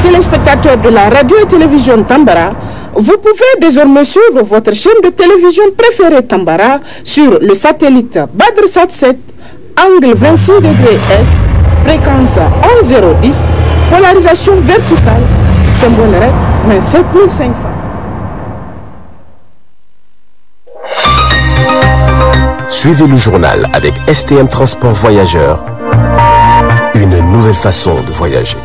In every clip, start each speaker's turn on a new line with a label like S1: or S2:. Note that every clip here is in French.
S1: téléspectateurs de la radio et télévision Tambara, vous pouvez désormais suivre votre chaîne de télévision préférée Tambara sur le satellite Badrsat 7, angle 26 degrés Est, fréquence 11010, polarisation verticale, symbole REC 27500.
S2: Suivez le journal avec STM Transport Voyageurs, une nouvelle façon de voyager.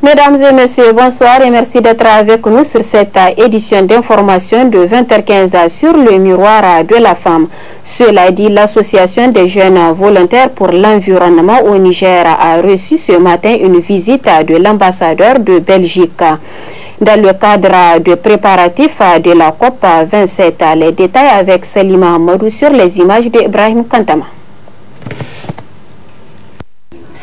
S3: Mesdames et messieurs, bonsoir et merci d'être avec nous sur cette édition d'information de 20h15 sur le miroir de la femme. Cela dit, l'association des jeunes volontaires pour l'environnement au Niger a reçu ce matin une visite de l'ambassadeur de Belgique. Dans le cadre de préparatifs de la COP 27, les détails avec Salima Amadou sur les images d'Ibrahim Kantama.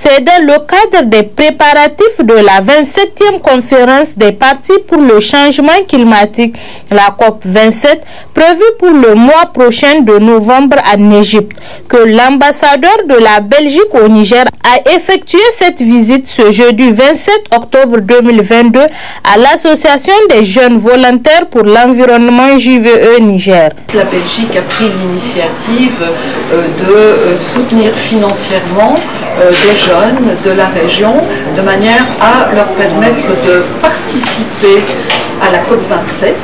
S4: C'est dans le cadre des préparatifs de la 27e conférence des partis pour le changement climatique, la COP 27, prévue pour le mois prochain de novembre en Égypte, que l'ambassadeur de la Belgique au Niger a effectué cette visite ce jeudi 27 octobre 2022 à l'association des jeunes volontaires pour l'environnement JVE Niger.
S5: La Belgique a pris l'initiative de soutenir financièrement des jeunes de la région de manière à leur permettre de participer à la COP27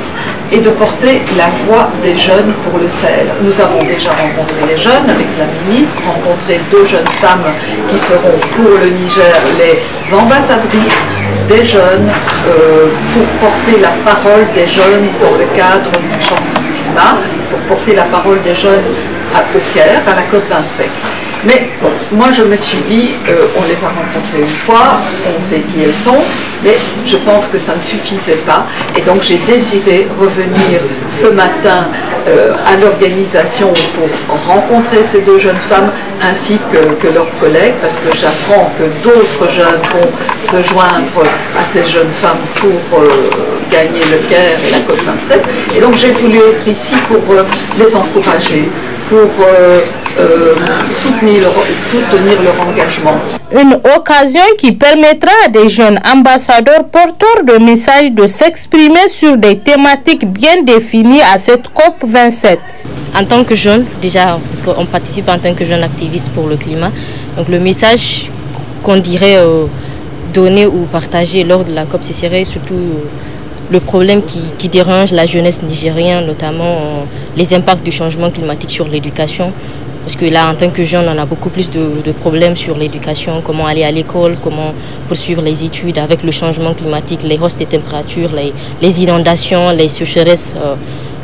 S5: et de porter la voix des jeunes pour le Sahel. Nous avons déjà rencontré les jeunes avec la ministre, rencontré 2 jeunes femmes qui seront pour le Niger les ambassadrices des jeunes pour porter la parole des jeunes dans le cadre du changement du climat, pour porter la parole des jeunes au Caire à la COP27. Mais bon, moi je me suis dit, on les a rencontrées une fois, on sait qui elles sont, mais je pense que ça ne suffisait pas. Et donc j'ai désiré revenir ce matin à l'organisation pour rencontrer ces 2 jeunes femmes ainsi que leurs collègues, parce que j'apprends que d'autres jeunes vont se joindre à ces jeunes femmes pour gagner le Caire et la COP27. Et donc j'ai voulu être ici pour les encourager, pour soutenir leur engagement.
S4: Une occasion qui permettra à des jeunes ambassadeurs porteurs de messages de s'exprimer sur des thématiques bien définies à cette COP 27.
S6: En tant que jeune, déjà, parce qu'on participe en tant que jeune activiste pour le climat, donc le message qu'on dirait donner ou partager lors de la COP, ce serait surtout le problème qui dérange la jeunesse nigérienne, notamment les impacts du changement climatique sur l'éducation. Parce que là, en tant que jeune, on a beaucoup plus de problèmes sur l'éducation, comment aller à l'école, comment poursuivre les études avec le changement climatique, les hausses des températures, les inondations, les sécheresses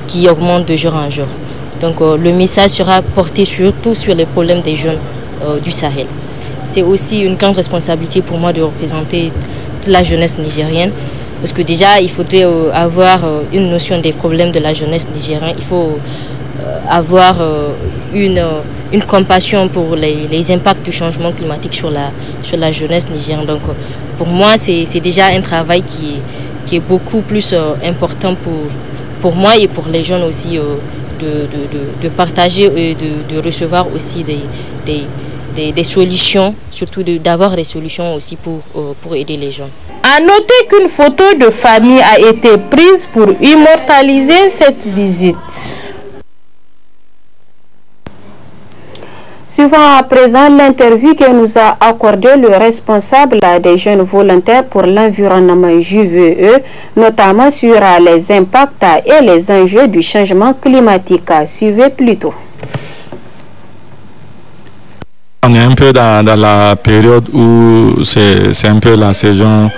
S6: qui augmentent de jour en jour. Donc le message sera porté surtout sur les problèmes des jeunes du Sahel. C'est aussi une grande responsabilité pour moi de représenter toute la jeunesse nigérienne. Parce que déjà, il faudrait avoir une notion des problèmes de la jeunesse nigérienne. Il faut avoir une compassion pour les impacts du changement climatique sur la jeunesse nigérienne. Donc, pour moi, c'est déjà un travail qui est beaucoup plus important pour moi et pour les jeunes aussi de partager et de recevoir aussi des solutions, surtout d'avoir des solutions aussi pour aider les jeunes.
S4: À noter qu'une photo de famille a été prise pour immortaliser cette visite.
S3: Suivant à présent l'interview que nous a accordé le responsable des jeunes volontaires pour l'environnement JVE, notamment sur les impacts et les enjeux du changement climatique. Suivez plutôt.
S7: On est un peu dans la période où c'est un peu la saison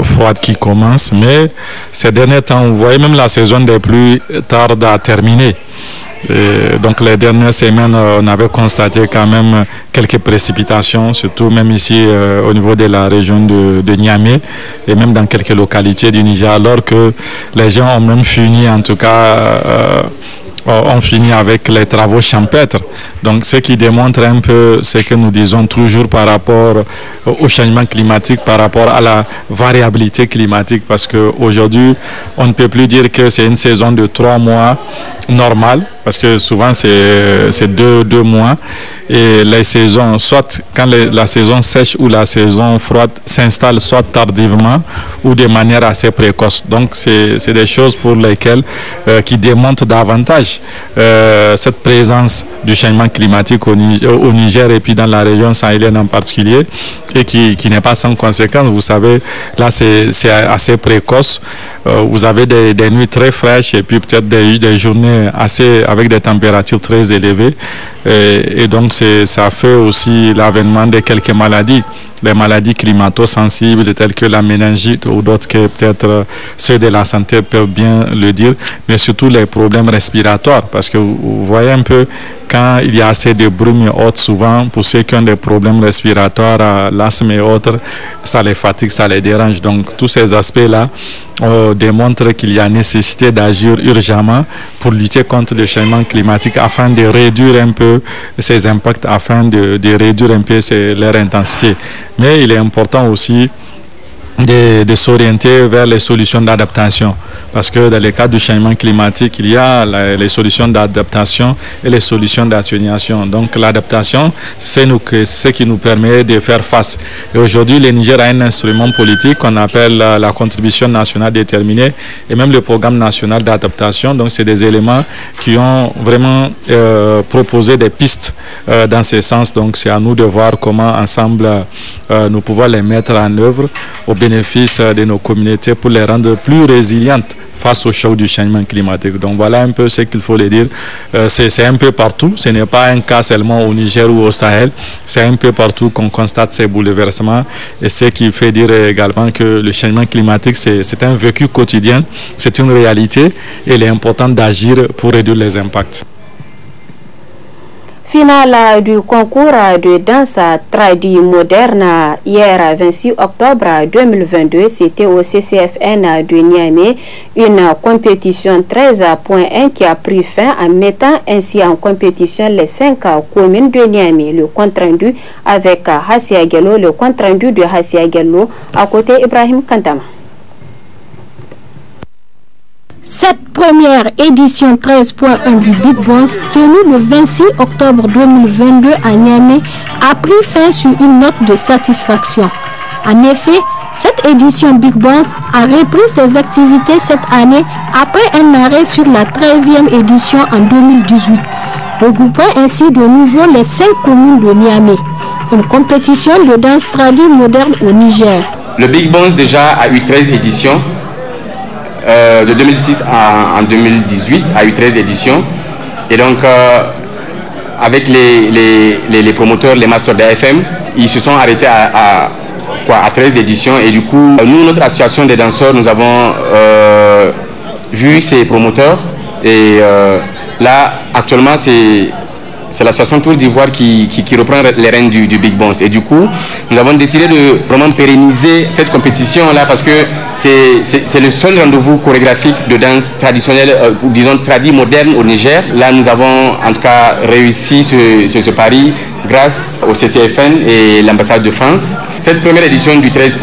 S7: froide qui commence, mais ces derniers temps, vous voyez, même la saison des pluies tarde à terminer. Et donc les dernières semaines, on avait constaté quand même quelques précipitations, surtout même ici au niveau de la région de Niamey et même dans quelques localités du Niger, alors que les gens ont même fini, en tout cas, on finit avec les travaux champêtres. Donc ce qui démontre un peu ce que nous disons toujours par rapport au changement climatique, par rapport à la variabilité climatique, parce qu'aujourd'hui on ne peut plus dire que c'est une saison de 3 mois normale, parce que souvent c'est 2 mois, et les saisons, soit quand la saison sèche ou la saison froide s'installe soit tardivement ou de manière assez précoce. Donc c'est des choses pour lesquelles qui démontrent davantage cette présence du changement climatique au Niger et puis dans la région sahélienne en particulier, et qui n'est pas sans conséquence. Vous savez, là c'est assez précoce. Vous avez des nuits très fraîches et puis peut-être des journées avec des températures très élevées, et donc ça fait aussi l'avènement de quelques maladies, les maladies climato-sensibles telles que la méningite ou d'autres que peut-être ceux de la santé peuvent bien le dire, mais surtout les problèmes respiratoires, parce que vous voyez un peu quand il y a assez de brume et autres, souvent pour ceux qui ont des problèmes respiratoires, l'asthme et autres, ça les fatigue, ça les dérange. Donc tous ces aspects-là démontrent qu'il y a nécessité d'agir urgemment pour lutter contre le changement climatique afin de réduire un peu ces impacts, afin de réduire un peu leur intensité. Mais il est important aussi de s'orienter vers les solutions d'adaptation, parce que dans le cadre du changement climatique, il y a les solutions d'adaptation et les solutions d'atténuation. Donc l'adaptation, c'est ce qui nous permet de faire face. Et aujourd'hui, le Niger a un instrument politique qu'on appelle la contribution nationale déterminée et même le programme national d'adaptation. Donc c'est des éléments qui ont vraiment proposé des pistes dans ce sens. Donc c'est à nous de voir comment ensemble nous pouvons les mettre en œuvre au bénéfice de nos communautés pour les rendre plus résilientes face au choc du changement climatique. Donc voilà un peu ce qu'il faut le dire. C'est un peu partout, ce n'est pas un cas seulement au Niger ou au Sahel, c'est un peu partout qu'on constate ces bouleversements, et ce qui fait dire également que le changement climatique c'est un vécu quotidien, c'est une réalité, et il est important d'agir pour réduire les impacts.
S3: Finale du concours de danse tradi moderne hier 26 octobre 2022, c'était au CCFN de Niamey, une compétition 13.1 qui a pris fin en mettant ainsi en compétition les 5 communes de Niamey. Le compte rendu avec Hassia Gello, le compte rendu de Hassia Gello, à côté Ibrahim Kantama.
S8: Cette première édition 13.1 du Big Boss, tenue le 26 octobre 2022 à Niamey, a pris fin sur une note de satisfaction. En effet, cette édition Big Boss a repris ses activités cette année après un arrêt sur la 13e édition en 2018, regroupant ainsi de nouveau les 5 communes de Niamey. Une compétition de danse tradie moderne au Niger.
S9: Le Big Boss déjà a eu 13 éditions. De 2006 en 2018 a eu 13 éditions, et donc avec les promoteurs, les masters d'AFM, ils se sont arrêtés à 13 éditions, et du coup nous, notre association des danseurs, nous avons vu ces promoteurs, et là actuellement c'est l'association Tour d'Ivoire qui reprend les rênes du Big Boss. Et du coup, nous avons décidé de vraiment pérenniser cette compétition-là, parce que c'est le seul rendez-vous chorégraphique de danse traditionnelle, ou disons tradie moderne au Niger. Là, nous avons en tout cas réussi ce pari grâce au CCFN et l'ambassade de France. Cette première édition du 13.1,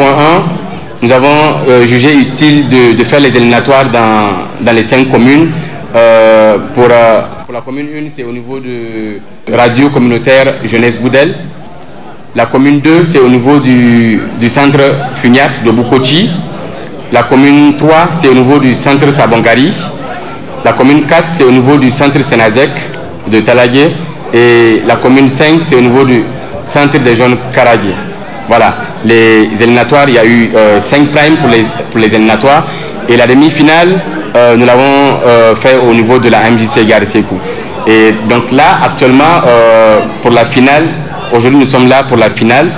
S9: nous avons jugé utile de faire les éliminatoires dans les 5 communes. Pour la commune 1, c'est au niveau de radio communautaire Jeunesse Goudel. La commune 2, c'est au niveau du centre FUNIAP de Bukoti. La commune 3, c'est au niveau du centre Sabongari. La commune 4, c'est au niveau du centre Senazek de Talagué. Et la commune 5, c'est au niveau du centre des jeunes Karagé. Voilà, les éliminatoires, il y a eu 5 primes pour les éliminatoires. Et la demi-finale, nous l'avons fait au niveau de la MJC Gare Sekou. Et donc là, actuellement, pour la finale, aujourd'hui nous sommes là pour la finale.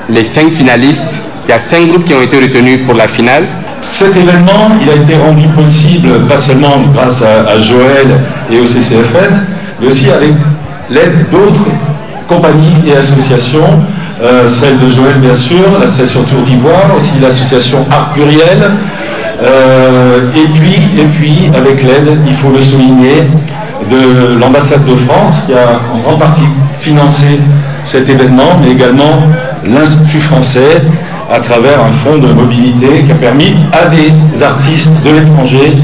S9: Les 5 finalistes, il y a 5 groupes qui ont été retenus pour la finale.
S10: Cet événement, il a été rendu possible, pas seulement grâce à Joël et au CCFN, mais aussi avec l'aide d'autres compagnies et associations, celle de Joël bien sûr, l'association Tour d'Ivoire, aussi l'association Art Pluriel, et puis avec l'aide, il faut le souligner, de l'ambassade de France qui a en grande partie financé cet événement, mais également l'Institut français à travers un fonds de mobilité qui a permis à des artistes de l'étranger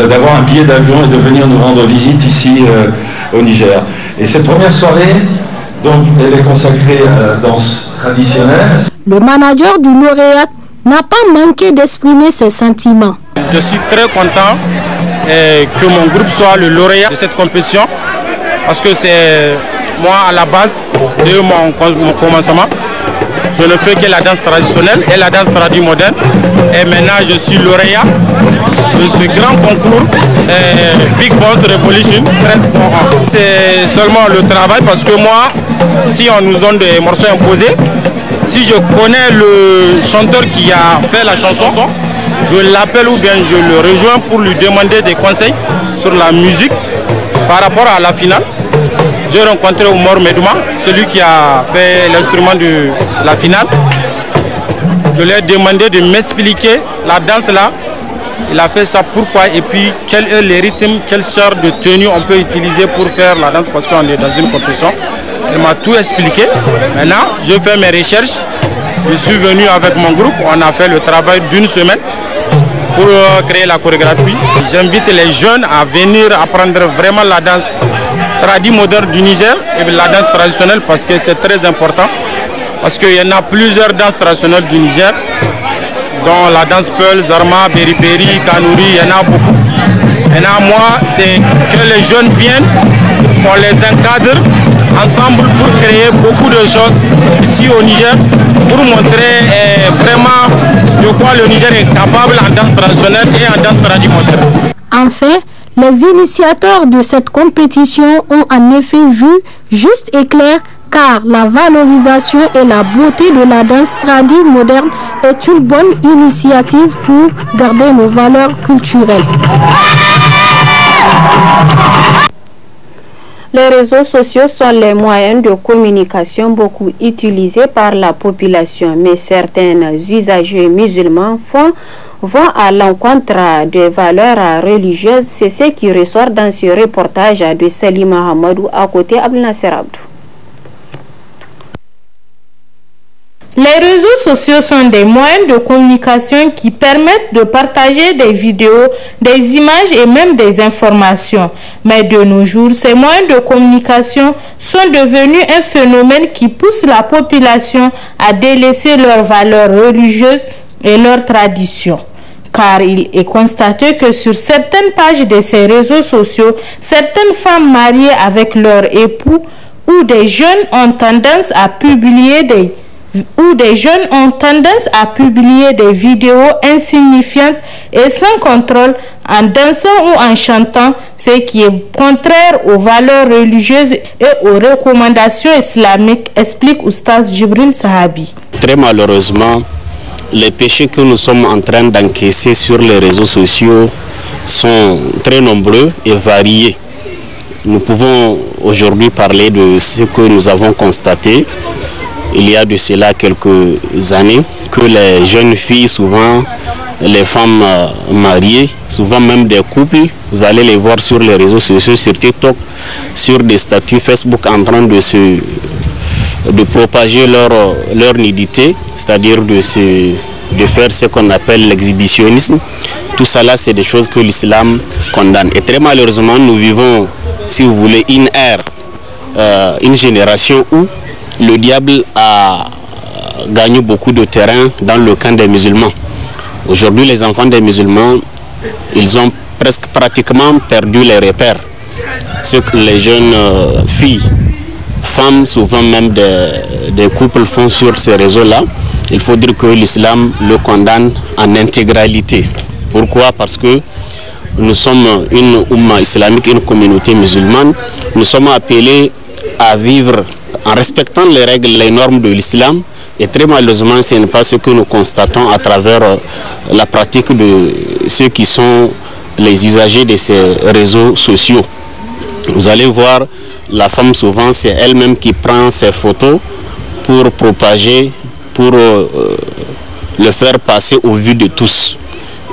S10: d'avoir un billet d'avion et de venir nous rendre visite ici au Niger. Et cette première soirée, donc, elle est consacrée à la danse traditionnelle.
S8: Le manager du lauréat n'a pas manqué d'exprimer ses sentiments.
S11: Je suis très content que mon groupe soit le lauréat de cette compétition parce que c'est moi à la base de mon commencement. Je ne fais que la danse traditionnelle et la danse moderne. Et maintenant, je suis lauréat de ce grand concours Big Boss Revolution 13.1. C'est seulement le travail parce que moi, si on nous donne des morceaux imposés, si je connais le chanteur qui a fait la chanson, je l'appelle ou bien je le rejoins pour lui demander des conseils sur la musique par rapport à la finale. J'ai rencontré Oumar Medouma, celui qui a fait l'instrument de la finale. Je lui ai demandé de m'expliquer la danse là. Il a fait ça pourquoi et puis quel est les rythmes, quelle sorte de tenue on peut utiliser pour faire la danse parce qu'on est dans une compétition. Il m'a tout expliqué. Maintenant, je fais mes recherches. Je suis venu avec mon groupe. On a fait le travail d'une semaine pour créer la chorégraphie. J'invite les jeunes à venir apprendre vraiment la danse moderne du Niger et la danse traditionnelle parce que c'est très important. Parce qu'il y en a plusieurs danses traditionnelles du Niger, dont la danse Peul, Zarma, Beriberi, Kanouri, il y en a beaucoup. Maintenant, moi, c'est que les jeunes viennent, qu'on les encadre ensemble pour créer beaucoup de choses ici au Niger, pour montrer vraiment de quoi le Niger est capable en danse traditionnelle et en danse tradimoderne.
S8: Enfin, les initiateurs de cette compétition ont en effet vu juste et clair car la valorisation et la beauté de la danse moderne est une bonne initiative pour garder nos valeurs culturelles.
S3: Les réseaux sociaux sont les moyens de communication beaucoup utilisés par la population, mais certains usagers musulmans vont à l'encontre des valeurs religieuses. C'est ce qui ressort dans ce reportage de Salima Hamadou à côté Abdel Nasser Abdou.
S4: Les réseaux sociaux sont des moyens de communication qui permettent de partager des vidéos, des images et même des informations. Mais de nos jours, ces moyens de communication sont devenus un phénomène qui pousse la population à délaisser leurs valeurs religieuses et leurs traditions. Car il est constaté que sur certaines pages de ces réseaux sociaux, certaines femmes mariées avec leur époux ou des jeunes ont tendance à publier des vidéos insignifiantes et sans contrôle en dansant ou en chantant, ce qui est contraire aux valeurs religieuses et aux recommandations islamiques, explique Oustaz Jibril Sahabi.
S12: Très malheureusement, les péchés que nous sommes en train d'encaisser sur les réseaux sociaux sont très nombreux et variés. Nous pouvons aujourd'hui parler de ce que nous avons constaté. Il y a de cela quelques années que les jeunes filles, souvent les femmes mariées, souvent même des couples, vous allez les voir sur les réseaux sociaux, sur TikTok, sur des statuts Facebook en train de propager leur nudité, c'est-à-dire de faire ce qu'on appelle l'exhibitionnisme. Tout ça là, c'est des choses que l'islam condamne. Et très malheureusement, nous vivons, si vous voulez, une ère, une génération où le diable a gagné beaucoup de terrain dans le camp des musulmans. Aujourd'hui, les enfants des musulmans, ils ont pratiquement perdu les repères. Ce que les jeunes filles, femmes, souvent même des couples font sur ces réseaux-là, il faut dire que l'islam le condamne en intégralité. Pourquoi? Parce que nous sommes une Oumma islamique, une communauté musulmane. Nous sommes appelés à vivre en respectant les règles, les normes de l'islam. Et très malheureusement, ce n'est pas ce que nous constatons à travers la pratique de ceux qui sont les usagers de ces réseaux sociaux. Vous allez voir, la femme souvent, c'est elle-même qui prend ses photos pour propager, pour le faire passer au vu de tous.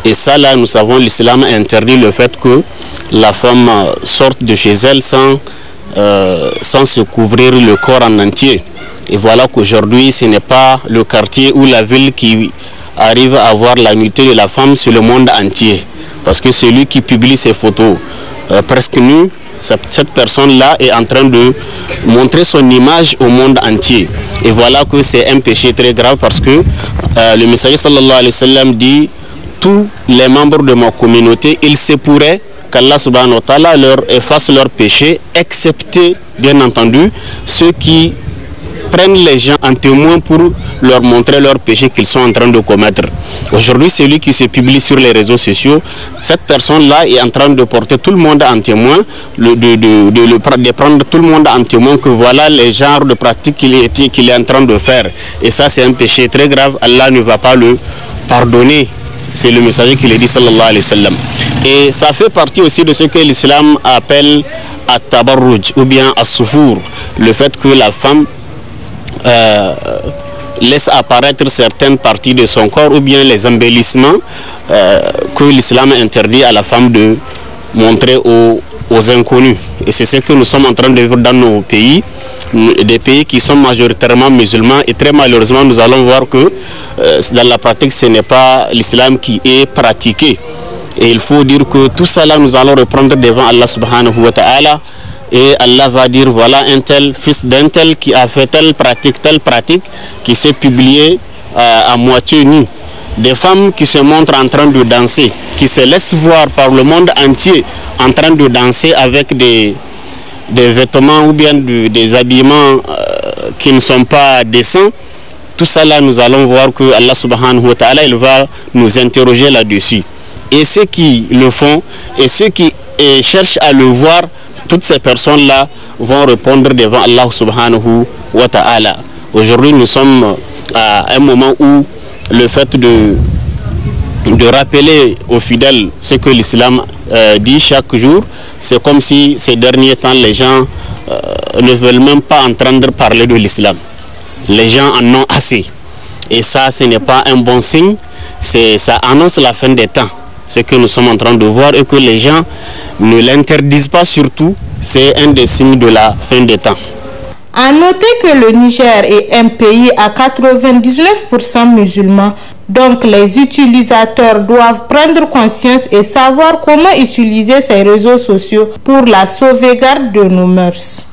S12: Et ça, là, nous savons, l'islam interdit le fait que la femme sorte de chez elle sans se couvrir le corps en entier. Et voilà qu'aujourd'hui, ce n'est pas le quartier ou la ville qui arrive à voir la nudité de la femme sur le monde entier. Parce que celui qui publie ces photos presque nues, cette personne-là est en train de montrer son image au monde entier. Et voilà que c'est un péché très grave parce que le messager sallallahu alayhi wa sallam dit: tous les membres de ma communauté, il se pourrait qu'Allah subhanahu wa ta'ala leur efface leurs péchés, excepté, bien entendu, ceux qui prennent les gens en témoin pour leur montrer leurs péchés qu'ils sont en train de commettre. Aujourd'hui, celui qui se publie sur les réseaux sociaux, cette personne-là est en train de porter tout le monde en témoin, de prendre tout le monde en témoin que voilà les genres de pratiques qu'il est en train de faire. Et ça, c'est un péché très grave. Allah ne va pas le pardonner. C'est le messager qui le dit, sallallahu alayhi wa sallam. Et ça fait partie aussi de ce que l'islam appelle at-tabarruj ou bien as-sufur, le fait que la femme laisse apparaître certaines parties de son corps ou bien les embellissements que l'islam interdit à la femme de montrer aux inconnus. Et c'est ce que nous sommes en train de vivre dans nos pays, des pays qui sont majoritairement musulmans, et très malheureusement nous allons voir que dans la pratique ce n'est pas l'islam qui est pratiqué. Et il faut dire que tout ça là nous allons reprendre devant Allah subhanahu wa ta'ala. Et Allah va dire, voilà un tel fils d'un tel qui a fait telle pratique, qui s'est publié à moitié nu. Des femmes qui se montrent en train de danser, qui se laissent voir par le monde entier en train de danser avec des vêtements ou bien des habillements qui ne sont pas décents. Tout ça là, nous allons voir que Allah subhanahu wa ta'ala, il va nous interroger là-dessus. Et ceux qui le font, et ceux qui cherchent à le voir, toutes ces personnes-là vont répondre devant Allah subhanahu wa ta'ala. Aujourd'hui, nous sommes à un moment où le fait de rappeler aux fidèles ce que l'islam dit chaque jour, c'est comme si ces derniers temps, les gens ne veulent même pas entendre parler de l'islam. Les gens en ont assez. Et ça, ce n'est pas un bon signe. Ça annonce la fin des temps. Ce que nous sommes en train de voir et que les gens ne l'interdisent pas surtout, c'est un des signes de la fin des temps.
S4: À noter que le Niger est un pays à 99% musulman, donc les utilisateurs doivent prendre conscience et savoir comment utiliser ces réseaux sociaux pour la sauvegarde de nos mœurs.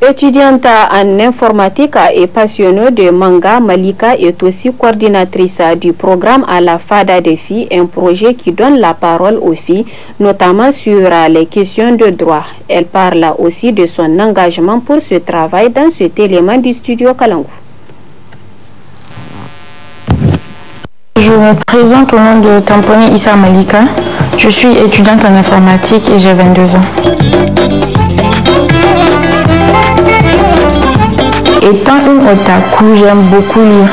S3: Étudiante en informatique et passionnée de manga, Malika est aussi coordinatrice du programme à la FADA des filles, un projet qui donne la parole aux filles, notamment sur les questions de droit. Elle parle aussi de son engagement pour ce travail dans cet élément du studio Kalangu.
S13: Je me présente au nom de Tamponi Issa Malika. Je suis étudiante en informatique et j'ai 22 ans. Étant une otaku, j'aime beaucoup lire.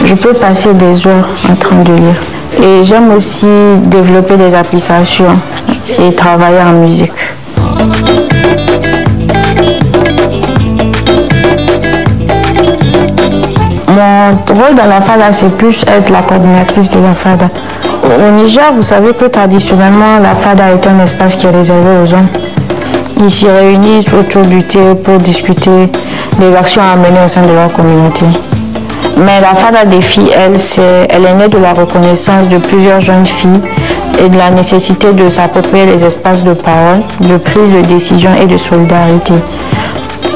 S13: Je peux passer des heures en train de lire. Et j'aime aussi développer des applications et travailler en musique. Mon rôle dans la FADA, c'est plus être la coordinatrice de la FADA. Au Niger, vous savez que traditionnellement, la FADA est un espace qui est réservé aux hommes. Ils s'y réunissent autour du thé pour discuter des actions à mener au sein de leur communauté. Mais la FADA des filles, elle est née de la reconnaissance de plusieurs jeunes filles et de la nécessité de s'approprier les espaces de parole, de prise de décision et de solidarité.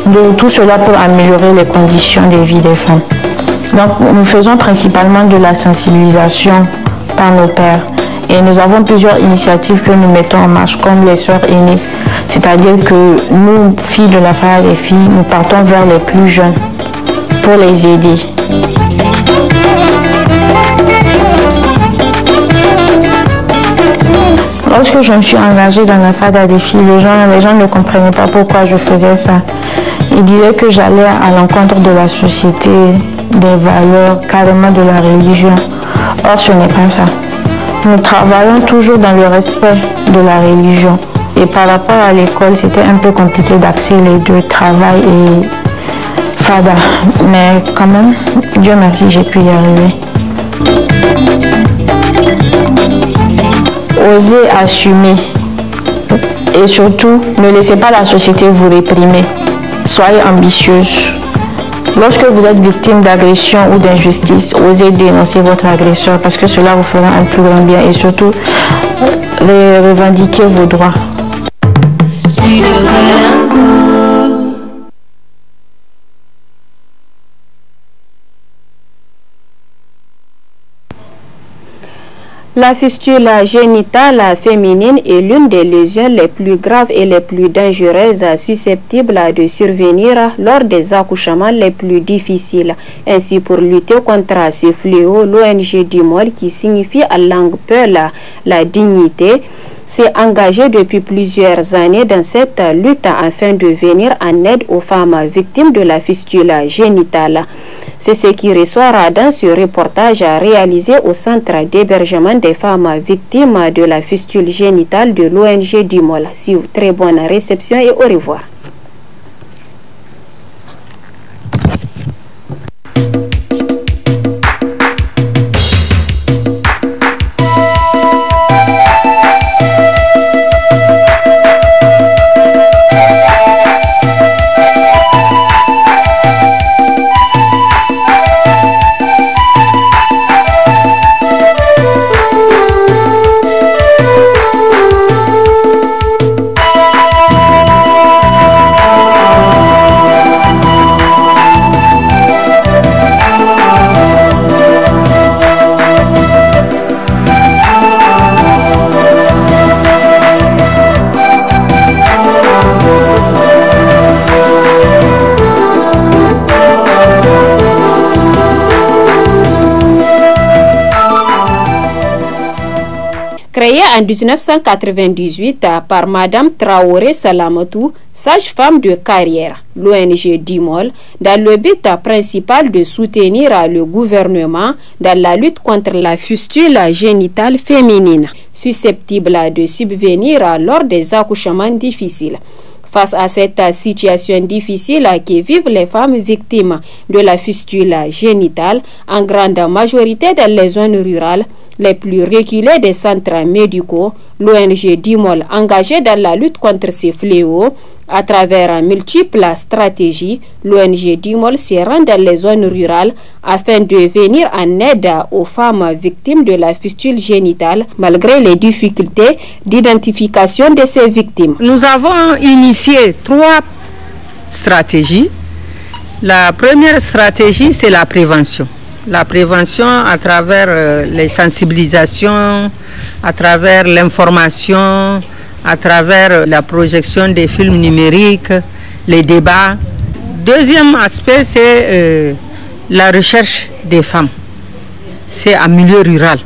S13: Donc, tout cela pour améliorer les conditions de vie des femmes. Donc, nous faisons principalement de la sensibilisation par nos pairs. Et nous avons plusieurs initiatives que nous mettons en marche, comme les sœurs aînées. C'est-à-dire que nous, filles de la FADA des filles, nous partons vers les plus jeunes pour les aider. Lorsque je me suis engagée dans la FADA des filles, les gens ne comprenaient pas pourquoi je faisais ça. Ils disaient que j'allais à l'encontre de la société, des valeurs, carrément de la religion. Or, ce n'est pas ça. Nous travaillons toujours dans le respect de la religion. Et par rapport à l'école, c'était un peu compliqué d'axer les deux, travail et FADA. Mais quand même, Dieu merci, j'ai pu y arriver. Osez assumer. Et surtout, ne laissez pas la société vous réprimer. Soyez ambitieuse. Lorsque vous êtes victime d'agression ou d'injustice, osez dénoncer votre agresseur parce que cela vous fera un plus grand bien et surtout revendiquer vos droits.
S3: La fistule génitale féminine est l'une des lésions les plus graves et les plus dangereuses susceptibles de survenir lors des accouchements les plus difficiles. Ainsi, pour lutter contre ces fléaux, l'ONG DIMOL, qui signifie en langue peul la dignité, s'est engagée depuis plusieurs années dans cette lutte afin de venir en aide aux femmes victimes de la fistule génitale. C'est ce qui ressort dans ce reportage réalisé au centre d'hébergement des femmes victimes de la fistule génitale de l'ONG DIMOL. Sur très bonne réception et au revoir. Créée en 1998 par Madame Traoré Salamatou, sage-femme de carrière, l'ONG DIMOL, dans le but principal de soutenir le gouvernement dans la lutte contre la fistule génitale féminine, susceptible de subvenir lors des accouchements difficiles. Face à cette situation difficile que vivent les femmes victimes de la fistule génitale, en grande majorité dans les zones rurales, les plus reculées des centres médicaux, l'ONG DIMOL, engagée dans la lutte contre ces fléaux, à travers multiples stratégies, l'ONG DIMOL se rend dans les zones rurales afin de venir en aide aux femmes victimes de la fistule génitale, malgré les difficultés d'identification de ces victimes.
S14: Nous avons initié 3 stratégies. La première stratégie, c'est la prévention. La prévention à travers les sensibilisations, à travers l'information, à travers la projection des films numériques, les débats. Deuxième aspect, c'est la recherche des femmes. C'est en milieu rural.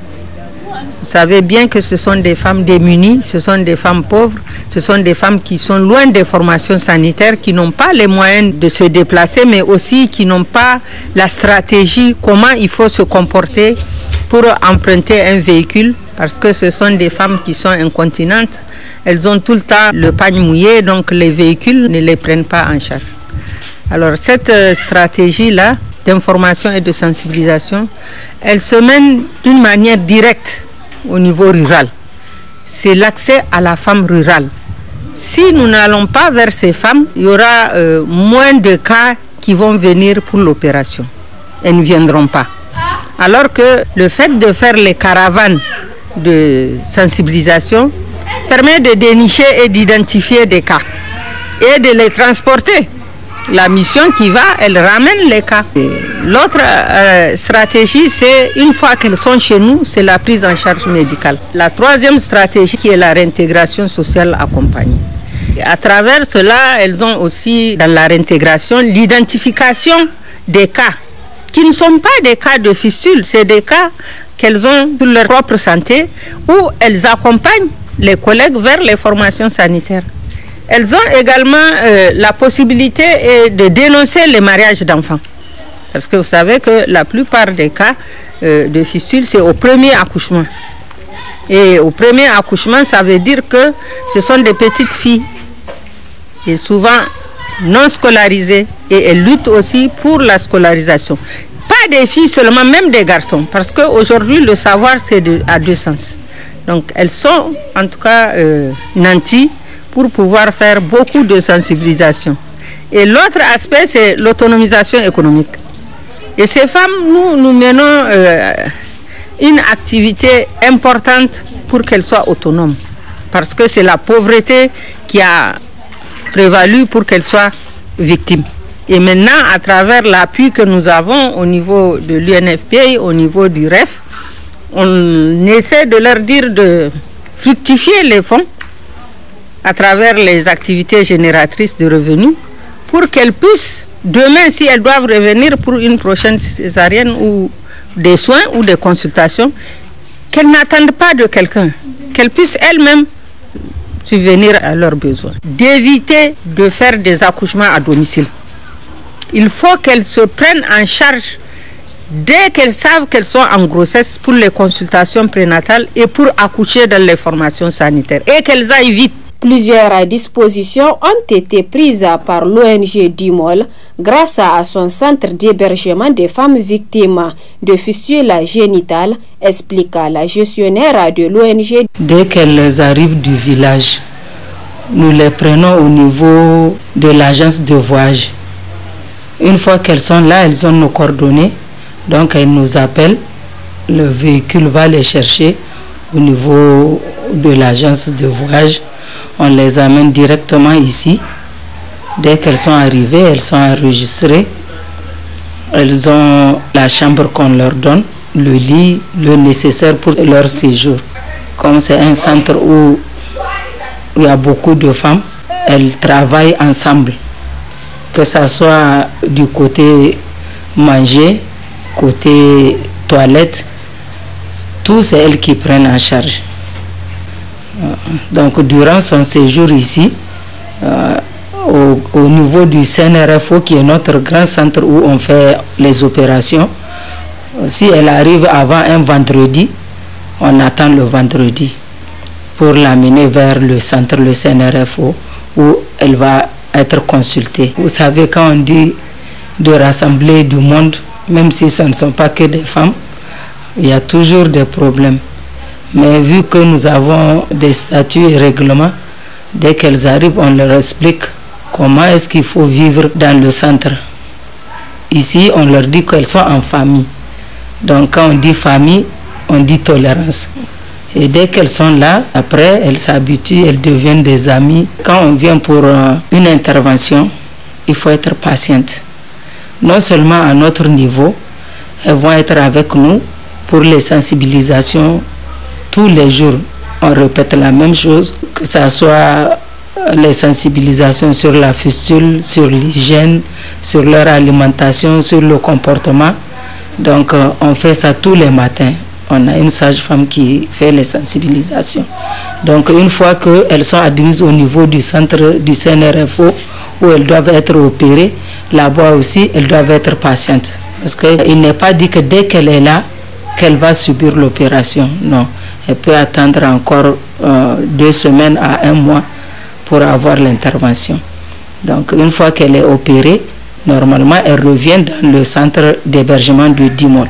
S14: Vous savez bien que ce sont des femmes démunies, ce sont des femmes pauvres, ce sont des femmes qui sont loin des formations sanitaires, qui n'ont pas les moyens de se déplacer, mais aussi qui n'ont pas la stratégie, comment il faut se comporter pour emprunter un véhicule, parce que ce sont des femmes qui sont incontinentes. Elles ont tout le temps le pagne mouillé, donc les véhicules ne les prennent pas en charge. Alors cette stratégie-là d'information et de sensibilisation, elle se mène d'une manière directe au niveau rural. C'est l'accès à la femme rurale. Si nous n'allons pas vers ces femmes, il y aura moins de cas qui vont venir pour l'opération. Elles ne viendront pas. Alors que le fait de faire les caravanes de sensibilisation permet de dénicher et d'identifier des cas et de les transporter. La mission qui va, elle ramène les cas. L'autre stratégie, c'est une fois qu'elles sont chez nous, c'est la prise en charge médicale. La troisième stratégie qui est la réintégration sociale accompagnée. Et à travers cela, elles ont aussi dans la réintégration l'identification des cas qui ne sont pas des cas de fistule, c'est des cas qu'elles ont pour leur propre santé où elles accompagnent les collègues vers les formations sanitaires. Elles ont également la possibilité de dénoncer les mariages d'enfants. Parce que vous savez que la plupart des cas de fistule, c'est au premier accouchement. Et au premier accouchement, ça veut dire que ce sont des petites filles, et souvent non scolarisées, et elles luttent aussi pour la scolarisation. Pas des filles seulement, même des garçons, parce qu'aujourd'hui, le savoir, c'est à deux sens. Donc, elles sont, en tout cas, nanties pour pouvoir faire beaucoup de sensibilisation. Et l'autre aspect, c'est l'autonomisation économique. Et ces femmes, nous menons une activité importante pour qu'elles soient autonomes. Parce que c'est la pauvreté qui a prévalu pour qu'elles soient victimes. Et maintenant, à travers l'appui que nous avons au niveau de l'UNFPA, au niveau du REF, on essaie de leur dire de fructifier les fonds à travers les activités génératrices de revenus pour qu'elles puissent, demain, si elles doivent revenir pour une prochaine césarienne ou des soins ou des consultations, qu'elles n'attendent pas de quelqu'un, qu'elles puissent elles-mêmes subvenir à leurs besoins. D'éviter de faire des accouchements à domicile. Il faut qu'elles se prennent en charge dès qu'elles savent qu'elles sont en grossesse pour les consultations prénatales et pour accoucher dans les formations sanitaires. Et qu'elles aillent vite.
S3: Plusieurs dispositions ont été prises par l'ONG DIMOL grâce à son centre d'hébergement des femmes victimes de fistules génitales, explique la gestionnaire de l'ONG.
S15: Dès qu'elles arrivent du village, nous les prenons au niveau de l'agence de voyage. Une fois qu'elles sont là, elles ont nos coordonnées, donc elles nous appellent, le véhicule va les chercher au niveau de l'agence de voyage. On les amène directement ici. Dès qu'elles sont arrivées, elles sont enregistrées. Elles ont la chambre qu'on leur donne, le lit, le nécessaire pour leur séjour. Comme c'est un centre où il y a beaucoup de femmes, elles travaillent ensemble. Que ce soit du côté manger, côté toilette, tout c'est elles qui prennent en charge. Donc durant son séjour ici, au niveau du CNRFO, qui est notre grand centre où on fait les opérations, si elle arrive avant un vendredi, on attend le vendredi pour l'amener vers le centre, le CNRFO, où elle va être consultée. Vous savez, quand on dit de rassembler du monde, même si ce ne sont pas que des femmes, il y a toujours des problèmes. Mais vu que nous avons des statuts et règlements, dès qu'elles arrivent, on leur explique comment est-ce qu'il faut vivre dans le centre. Ici, on leur dit qu'elles sont en famille. Donc quand on dit famille, on dit tolérance. Et dès qu'elles sont là, après, elles s'habituent, elles deviennent des amies. Quand on vient pour une intervention, il faut être patiente. Non seulement à notre niveau, elles vont être avec nous pour les sensibilisations. Tous les jours, on répète la même chose, que ce soit les sensibilisations sur la fistule, sur l'hygiène, sur leur alimentation, sur le comportement. Donc, on fait ça tous les matins. On a une sage-femme qui fait les sensibilisations. Donc, une fois qu'elles sont admises au niveau du centre du CNRFO, où elles doivent être opérées, là-bas aussi, elles doivent être patientes. Parce qu'il n'est pas dit que dès qu'elle est là, qu'elle va subir l'opération. Non. Elle peut attendre encore 2 semaines à 1 mois pour avoir l'intervention. Donc, une fois qu'elle est opérée, normalement, elle revient dans le centre d'hébergement du DIMOL,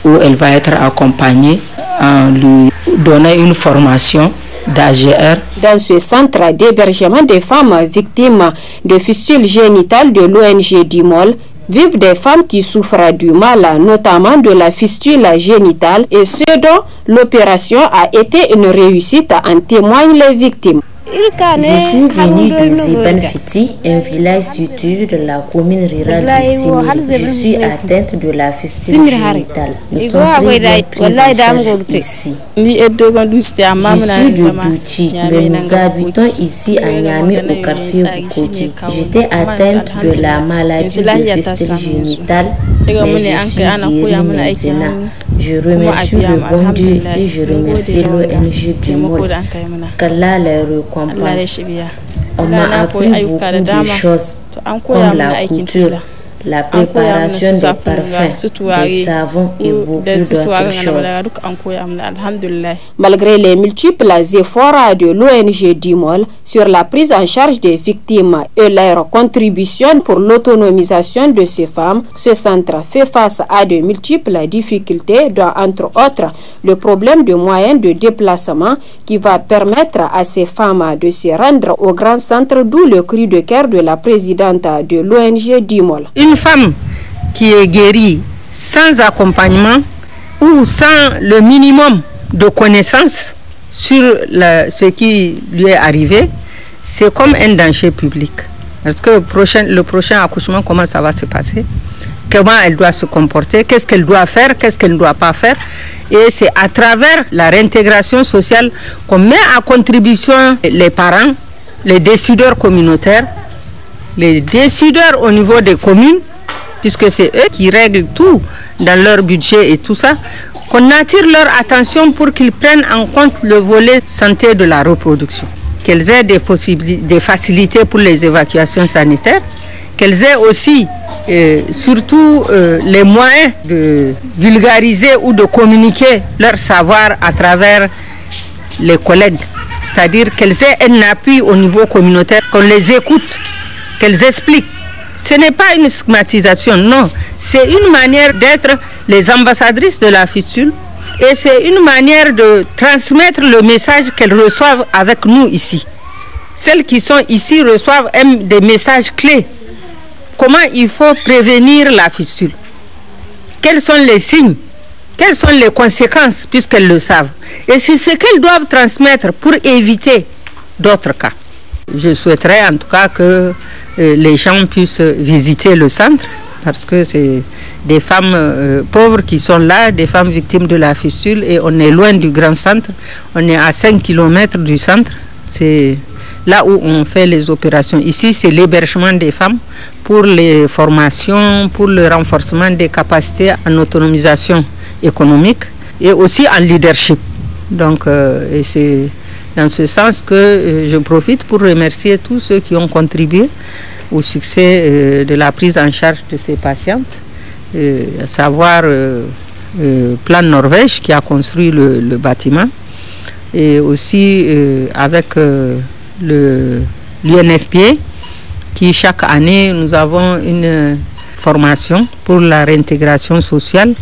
S15: où elle va être accompagnée en lui donnant une formation d'AGR.
S3: Dans ce centre d'hébergement des femmes victimes de fistules génitales de l'ONG DIMOL, vivent des femmes qui souffrent du mal, notamment de la fistule génitale, et ce dont l'opération a été une réussite, en témoignent les victimes.
S16: Je suis venue de Zebanfiti, un village situé de la commune rurale de Simiri. Je suis atteinte de la fistule génitale. Nous sommes très bien pris en charge ici. Je suis de Douchi, mais nous habitons ici à Niamey au quartier Bukoti. J'étais atteinte de la maladie de fistule génitale, mais je suis guérie maintenant. Je remercie le bon Dieu et je remercie l'ONG du monde. Qu'Allah les récompense. On m'a appris beaucoup de choses, comme la couture, la préparation des parfums, des savons et beaucoup d'autres choses.
S3: Malgré les multiples efforts de l'ONG DIMOL sur la prise en charge des victimes et leur contribution pour l'autonomisation de ces femmes, ce centre fait face à de multiples difficultés, dont entre autres le problème de moyens de déplacement qui va permettre à ces femmes de se rendre au grand centre, d'où le cri de cœur de la présidente de l'ONG DIMOL.
S14: Une femme qui est guérie sans accompagnement ou sans le minimum de connaissances sur ce qui lui est arrivé, c'est comme un danger public. Parce que le prochain accouchement, comment ça va se passer? Comment elle doit se comporter? Qu'est-ce qu'elle doit faire? Qu'est-ce qu'elle ne doit pas faire? Et c'est à travers la réintégration sociale qu'on met à contribution les parents, les décideurs communautaires, les décideurs au niveau des communes, puisque c'est eux qui règlent tout dans leur budget et tout ça, qu'on attire leur attention pour qu'ils prennent en compte le volet santé de la reproduction, qu'elles aient des facilités pour les évacuations sanitaires, qu'elles aient aussi surtout les moyens de vulgariser ou de communiquer leur savoir à travers les collègues, c'est-à-dire qu'elles aient un appui au niveau communautaire, qu'on les écoute, qu'elles expliquent. Ce n'est pas une stigmatisation, non. C'est une manière d'être les ambassadrices de la fistule et c'est une manière de transmettre le message qu'elles reçoivent avec nous ici. Celles qui sont ici reçoivent des messages clés. Comment il faut prévenir la fistule? Quels sont les signes? Quelles sont les conséquences puisqu'elles le savent? Et c'est ce qu'elles doivent transmettre pour éviter d'autres cas. Je souhaiterais en tout cas que les gens puissent visiter le centre parce que c'est des femmes pauvres qui sont là, des femmes victimes de la fistule et on est loin du grand centre. On est à 5 km du centre. C'est là où on fait les opérations. Ici, c'est l'hébergement des femmes pour les formations, pour le renforcement des capacités en autonomisation économique et aussi en leadership. Donc, et c'est dans ce sens que je profite pour remercier tous ceux qui ont contribué au succès de la prise en charge de ces patientes, à savoir Plan Norvège qui a construit le bâtiment et aussi avec l'UNFPA qui chaque année nous avons une formation pour la réintégration sociale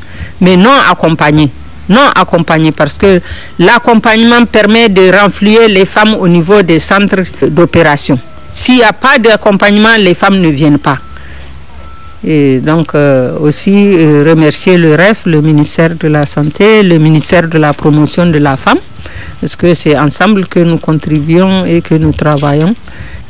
S14: mais non accompagnée. Non accompagné parce que l'accompagnement permet de renflouer les femmes au niveau des centres d'opération. S'il n'y a pas d'accompagnement, les femmes ne viennent pas. Et donc aussi remercier le REF, le ministère de la Santé, le ministère de la Promotion de la Femme, parce que c'est ensemble que nous contribuons et que nous travaillons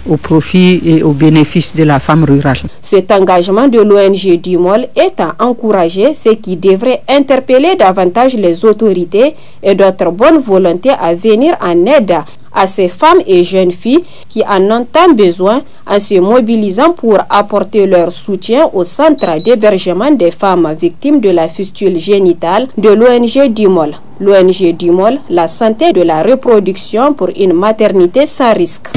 S14: au profit et au bénéfice de la femme rurale.
S3: Cet engagement de l'ONG DIMOL est à encourager, ce qui devrait interpeller davantage les autorités et d'autres bonnes volontés à venir en aide à ces femmes et jeunes filles qui en ont tant besoin en se mobilisant pour apporter leur soutien au centre d'hébergement des femmes victimes de la fistule génitale de l'ONG DIMOL. L'ONG DIMOL, la santé de la reproduction pour une maternité sans risque.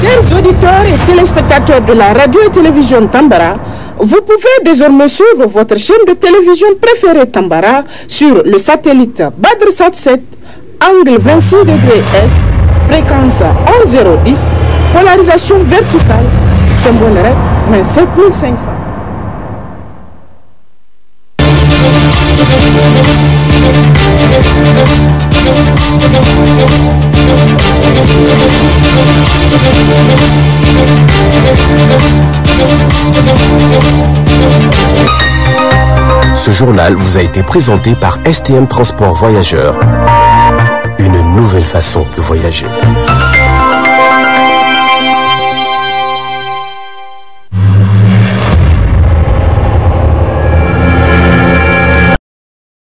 S1: Chers auditeurs et téléspectateurs de la radio et télévision Tambara, vous pouvez désormais suivre votre chaîne de télévision préférée Tambara sur le satellite BadrSat 7, angle 26 degrés Est, fréquence 11010, polarisation verticale, symbole REC 27500.
S2: Ce journal vous a été présenté par STM Transport Voyageurs. Une nouvelle façon de voyager.